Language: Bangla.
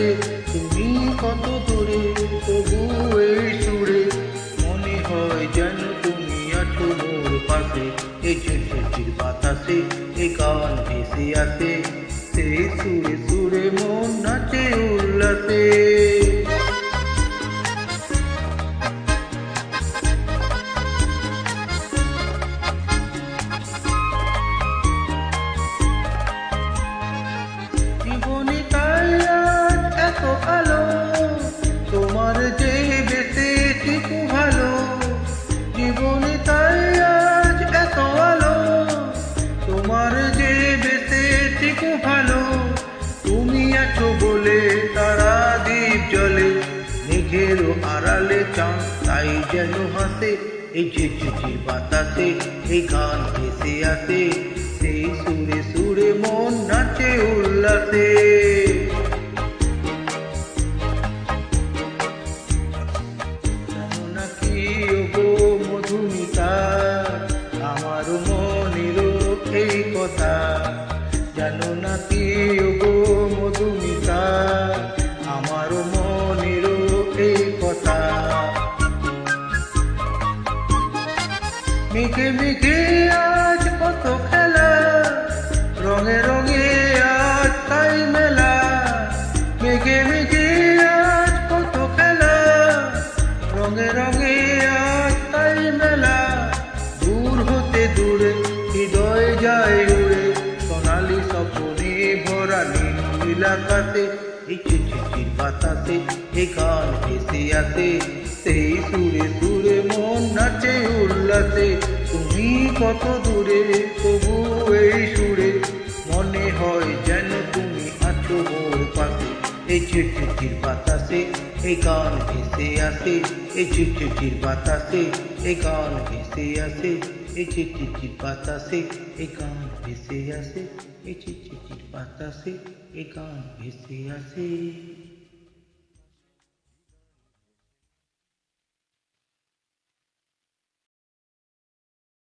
উল্লাসে। তুমি কত দূরে তবু এই সুরে মনে হয় যেন তুমি আছো মোর পাশে। এই ঝিরঝির বাতাসে এই গান ভেসে আসে, সেই সুরে সুরে মন নাচে উল্লাসে। জীবনে তাই আজ এত আলো, তোমার যে বেঁচেছি খুব ভালো। জীবনে তাই আজ এত আলো, তোমার যে বেঁচেছি খুব ভালো। তুমি আছো বলে তারা দ্বীপ জ্বলে, মেঘেরও আড়ালে চাঁদ তাই যেন হাসে। এই ঝিরঝির বাতাসে এই গান ভেসে আসে, সেই সুরে সুরে মন নাচে উল্লাসে। জানো নাকি ওগো মধুমিতা, আমার মনেরও এই কথা। জানো নাকি ওগো মধুমিতা, আমার মনেরও এই কথা। মেঘে মেঘে আজ কত খেলা, রঙে রঙে আজ তাই মেলা। মেঘে মেঘে আজ কত খেলা, রঙে রঙে আজ তাই মেলা। দূর হতে দূরে হৃদয় যায় উড়ে, সোনালি স্বপ্নে ভরা নীল আকাশে। এই ঝিরঝির বাতাসে এই গান ভেসে আসে, সেই সুরে সুরে মন নাচে উল্লাসে। তুমি কত দূরে তবু এই সুরে মনে হয় যেন তুমি আছো মোর পাশে। এই ঝিরঝির বাতাসে এই গান ভেসে আসে, এই ঝিরঝির বাতাসে এই গান ভেসে আসে। এই ঝিরঝির বাতাসে এই গান ভেসে আসে, এই ঝিরঝির বাতাসে এই গান ভেসে আসে।